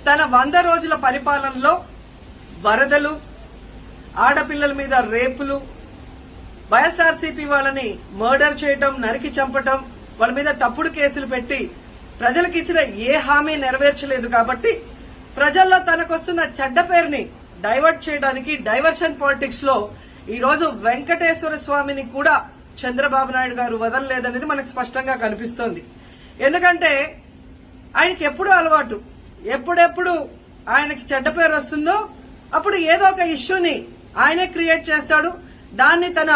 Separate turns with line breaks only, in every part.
తన 100 రోజుల పరిపాలనలో వరదలు, ఆడపిల్లల మీద రేపులు, వైఎస్ఆర్సీపీ వాళ్ళని మర్డర్ చేయటం, నరికి చంపటం, వాళ్ళ మీద తప్పుడు కేసులు పెట్టి ప్రజలకు ఇచ్చిన ఏ హామీ నెరవేర్చలేదు. కాబట్టి ప్రజల్లో తనకొస్తున్న చెడ్డ పేరుని డైవర్ట్ చేయడానికి డైవర్షన్ పాలిటిక్స్ లో ఈ రోజు వెంకటేశ్వర స్వామిని కూడా చంద్రబాబు నాయుడు గారు వదలలేదనేది మనకు స్పష్టంగా కనిపిస్తోంది. ఎందుకంటే ఆయనకి ఎప్పుడూ అలవాటు, ఎప్పుడెప్పుడు ఆయనకి చెడ్డ పేరు వస్తుందో అప్పుడు ఏదో ఒక ఇష్యూని ఆయనే క్రియేట్ చేస్తాడు. దాన్ని తన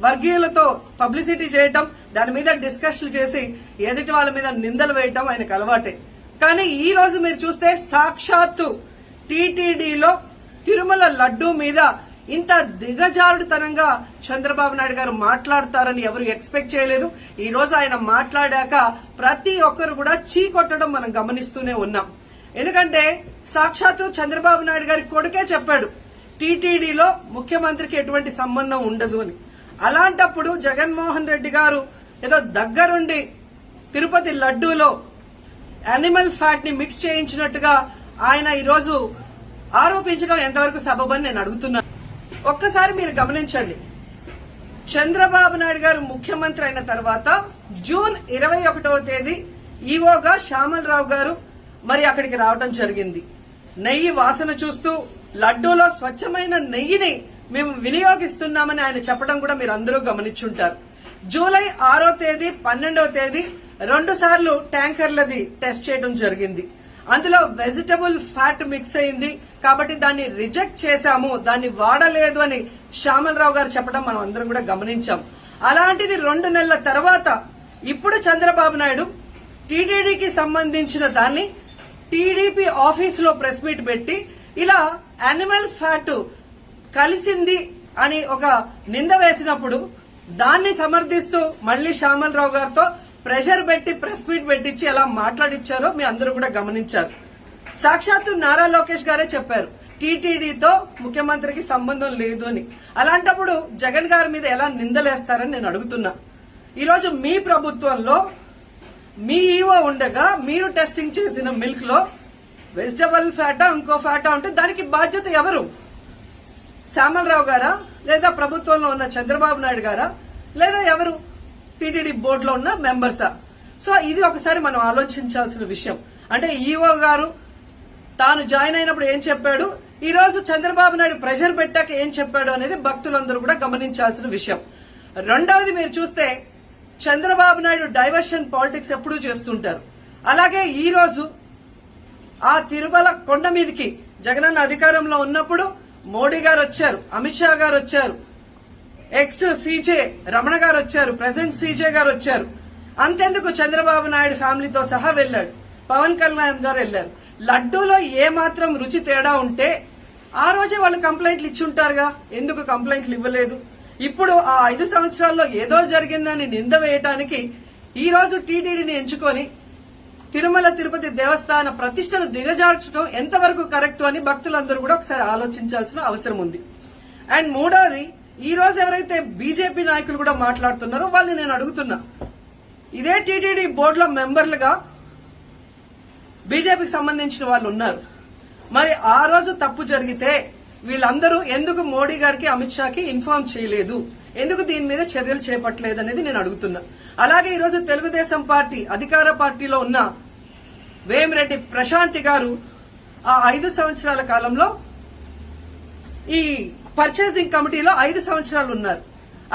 వర్గీయులతో పబ్లిసిటీ చేయటం, దాని మీద డిస్కషన్లు చేసి ఎదుటి వాళ్ళ మీద నిందలు వేయటం ఆయనకు అలవాటే. కానీ ఈ రోజు మీరు చూస్తే సాక్షాత్తు టీటీడీలో తిరుమల లడ్డూ మీద ఇంత దిగజారుడుతనంగా చంద్రబాబు నాయుడు గారు మాట్లాడతారని ఎవరు ఎక్స్పెక్ట్ చేయలేదు. ఈ రోజు ఆయన మాట్లాడాక ప్రతి ఒక్కరు కూడా చీకొట్టడం మనం గమనిస్తూనే ఉన్నాం. ఎందుకంటే సాక్షాత్తు చంద్రబాబు నాయుడు గారి కొడుకే చెప్పాడు టీటీడీలో ముఖ్యమంత్రికి ఎటువంటి సంబంధం ఉండదు అని. అలాంటప్పుడు జగన్మోహన్ రెడ్డి గారు ఏదో దగ్గరుండి తిరుపతి లడ్డూలో యానిమల్ ఫ్యాట్ ని మిక్స్ చేయించినట్టుగా ఆయన ఈరోజు ఆరోపించడం ఎంతవరకు సబబని నేను అడుగుతున్నాను. ఒక్కసారి మీరు గమనించండి, చంద్రబాబు నాయుడు గారు ముఖ్యమంత్రి అయిన తర్వాత జూన్ 21వ తేదీ ఈవోగా శ్యామలరావు గారు మరి అక్కడికి రావడం జరిగింది. నెయ్యి వాసన చూస్తూ లడ్డూలో స్వచ్ఛమైన నెయ్యిని మేము వినియోగిస్తున్నామని ఆయన చెప్పడం కూడా మీరు అందరూ గమనించుంటారు. జూలై 6వ తేదీ 12వ తేదీ 2 సార్లు ట్యాంకర్లది టెస్ట్ చేయడం జరిగింది. అందులో వెజిటబుల్ ఫ్యాట్ మిక్స్ అయింది కాబట్టి దాన్ని రిజెక్ట్ చేశాము, దాన్ని వాడలేదు అని శ్యామలరావు గారు చెప్పడం మనం అందరం కూడా గమనించాం. అలాంటిది 2 నెలల తర్వాత ఇప్పుడు చంద్రబాబు నాయుడు టీటీడీకి సంబంధించిన దాన్ని టీడీపీ ఆఫీస్ లో ప్రెస్ మీట్ పెట్టి ఇలా యానిమల్ ఫ్యాట్ కలిసింది అని ఒక నింద వేసినప్పుడు దాన్ని సమర్థిస్తూ మళ్లీ శ్యామలరావు గారితో ప్రెషర్ పెట్టి ప్రెస్ మీట్ పెట్టించి ఎలా మాట్లాడిచ్చారో మీ అందరూ కూడా గమనించారు. సాక్షాత్తు నారా లోకేష్ గారే చెప్పారు టీటీడీతో ముఖ్యమంత్రికి సంబంధం లేదు అని. అలాంటప్పుడు జగన్ గారి మీద ఎలా నిందలేస్తారని నేను అడుగుతున్నా. ఈరోజు మీ ప్రభుత్వంలో మీ ఈవో ఉండగా మీరు టెస్టింగ్ చేసిన మిల్క్ లో వెజిటబుల్ ఫ్యాటా ఇంకో ఫ్యాటా ఉంటే దానికి బాధ్యత ఎవరు? శ్యామలరావు గారా, లేదా ప్రభుత్వంలో ఉన్న చంద్రబాబు నాయుడు గారా, లేదా ఎవరు టీటీడీ బోర్డులో ఉన్న మెంబర్సా? సో ఇది ఒకసారి మనం ఆలోచించాల్సిన విషయం. అంటే ఈవో గారు తాను జాయిన్ అయినప్పుడు ఏం చెప్పాడు, ఈ రోజు చంద్రబాబు నాయుడు ప్రెషర్ పెట్టాక ఏం చెప్పాడు అనేది భక్తులందరూ కూడా గమనించాల్సిన విషయం. రెండవది మీరు చూస్తే చంద్రబాబు నాయుడు డైవర్షన్ పాలిటిక్స్ ఎప్పుడూ చేస్తుంటారు. అలాగే ఈ రోజు ఆ తిరుమల కొండ మీదకి జగనన్న అధికారంలో ఉన్నప్పుడు మోడీ గారు వచ్చారు, అమిత్ షా గారు వచ్చారు, ఎక్స్ సీజే రమణ గారు వచ్చారు, ప్రెసిడెంట్ సీజే గారు వచ్చారు. అంతెందుకు చంద్రబాబు నాయుడు ఫ్యామిలీతో సహా వెళ్లాడు, పవన్ కళ్యాణ్ గారు వెళ్లారు. లడ్డూలో ఏ మాత్రం రుచి తేడా ఉంటే ఆ రోజే వాళ్ళు కంప్లైంట్లు ఇచ్చుంటారుగా, ఎందుకు కంప్లైంట్లు ఇవ్వలేదు? ఇప్పుడు ఆ 5 సంవత్సరాల్లో ఏదో జరిగిందని నింద వేయటానికి ఈ రోజు టీటీడీని ఎంచుకొని తిరుమల తిరుపతి దేవస్థాన ప్రతిష్టను దిగజార్చడం ఎంతవరకు కరెక్ట్ అని భక్తులందరూ కూడా ఒకసారి ఆలోచించాల్సిన అవసరం ఉంది. అండ్ మూడోది, ఈ రోజు ఎవరైతే బీజేపీ నాయకులు కూడా మాట్లాడుతున్నారో వాళ్ళని నేను అడుగుతున్నా, ఇదే టీటీడీ బోర్డులో మెంబర్లుగా బీజేపీకి సంబంధించిన వాళ్ళు ఉన్నారు. మరి ఆ రోజు తప్పు జరిగితే వీళ్ళందరూ ఎందుకు మోడీ గారికి అమిత్ షాకి ఇన్ఫార్మ్ చేయలేదు, ఎందుకు దీని మీద చర్యలు చేపట్టలేదు అనేది నేను అడుగుతున్నా. అలాగే ఈ రోజు తెలుగుదేశం పార్టీ అధికార పార్టీలో ఉన్న వేమిరెడ్డి ప్రశాంతి గారు ఆ 5 సంవత్సరాల కాలంలో ఈ పర్చేసింగ్ కమిటీలో 5 సంవత్సరాలు ఉన్నారు.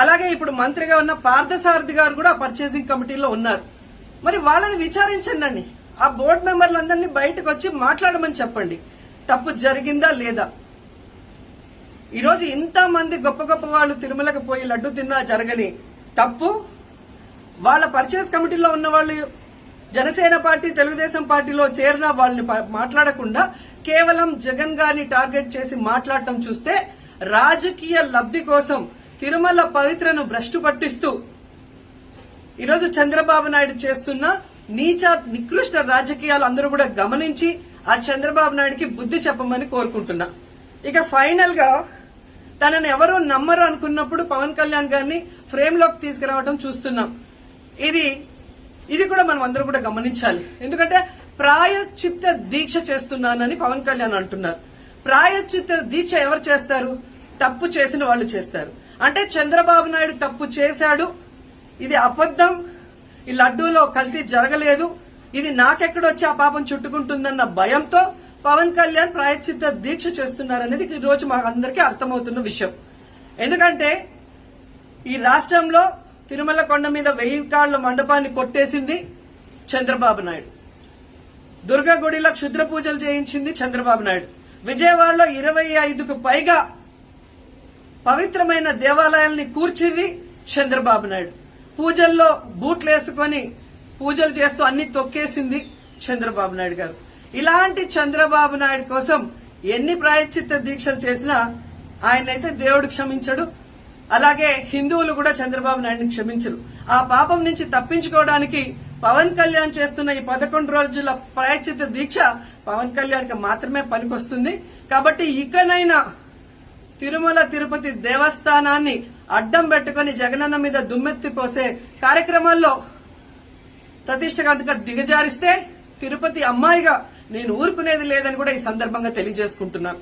అలాగే ఇప్పుడు మంత్రిగా ఉన్న పార్థసారథి గారు కూడా పర్చేసింగ్ కమిటీలో ఉన్నారు. మరి వాళ్ళని విచారించండి, ఆ బోర్డు మెంబర్లందరినీ బయటకు వచ్చి మాట్లాడమని చెప్పండి, తప్పు జరిగిందా లేదా. ఈరోజు ఇంతమంది గొప్ప గొప్ప వాళ్ళు తిరుమలకు పోయి లడ్డు తిన్నా జరగని తప్పు వాళ్ళ పర్చేస్ కమిటీలో ఉన్న వాళ్ళు జనసేన పార్టీ తెలుగుదేశం పార్టీలో చేరిన వాళ్ళని మాట్లాడకుండా కేవలం జగన్ గారిని టార్గెట్ చేసి మాట్లాడటం చూస్తే రాజకీయ లబ్ధి కోసం తిరుమల పవిత్రను భ్రష్టు పట్టిస్తూ ఈరోజు చంద్రబాబు నాయుడు చేస్తున్న నీచ నికృష్ట రాజకీయాలు అందరూ కూడా గమనించి ఆ చంద్రబాబు నాయుడికి బుద్ధి చెప్పమని కోరుకుంటున్నా. ఇక ఫైనల్ గా తనను ఎవరూ నమ్మరు అనుకున్నప్పుడు పవన్ కళ్యాణ్ గారిని ఫ్రేమ్ లోకి తీసుకురావడం చూస్తున్నాం. ఇది కూడా మనం అందరూ కూడా గమనించాలి. ఎందుకంటే ప్రాయశ్చిత్త దీక్ష చేస్తున్నానని పవన్ కళ్యాణ్ అంటున్నారు. ప్రాయశ్చిత్త దీక్ష ఎవరు చేస్తారు? తప్పు చేసిన వాళ్ళు చేస్తారు. అంటే చంద్రబాబు నాయుడు తప్పు చేశాడు, ఇది అబద్ధం, ఈ లడ్డూలో కల్తీ జరగలేదు, ఇది నాకెక్కడొచ్చి ఆ పాపం చుట్టుకుంటుందన్న భయంతో పవన్ కళ్యాణ్ ప్రాయశ్చిత్త దీక్ష చేస్తున్నారనేది ఈ రోజు మా అందరికీ అర్థమవుతున్న విషయం. ఎందుకంటే ఈ రాష్ట్రంలో తిరుమల కొండ మీద 1000 కాళ్ల మండపాన్ని కొట్టేసింది చంద్రబాబు నాయుడు. దుర్గా గుడిలో క్షుద్ర పూజలు చేయించింది చంద్రబాబు నాయుడు. విజయవాడలో 25కు పైగా పవిత్రమైన దేవాలయాల్ని కూర్చింది చంద్రబాబు నాయుడు. పూజల్లో బూట్లు వేసుకొని పూజలు చేస్తూ అన్ని తొక్కేసింది చంద్రబాబు నాయుడు గారు. ఇలాంటి చంద్రబాబు నాయుడు కోసం ఎన్ని ప్రాయశ్చిత్త దీక్షలు చేసినా ఆయనైతే దేవుడు క్షమించడు, అలాగే హిందువులు కూడా చంద్రబాబు నాయుడిని క్షమించరు. ఆ పాపం నుంచి తప్పించుకోవడానికి పవన్ కళ్యాణ్ చేస్తున్న ఈ 11 రోజుల ప్రాయశ్చిత్త దీక్ష పవన్ కళ్యాణ్ కి మాత్రమే పనికొస్తుంది. కాబట్టి ఇకనైనా తిరుమల తిరుపతి దేవస్థానాన్ని అడ్డం పెట్టుకుని జగనన్న మీద దుమ్మెత్తి పోసే కార్యక్రమాల్లో ప్రతిష్టగా దిగజారిస్తే తిరుపతి అమ్మాయిగా నేను ఊరుకునేది లేదని కూడా ఈ సందర్భంగా తెలియజేసుకుంటున్నాను.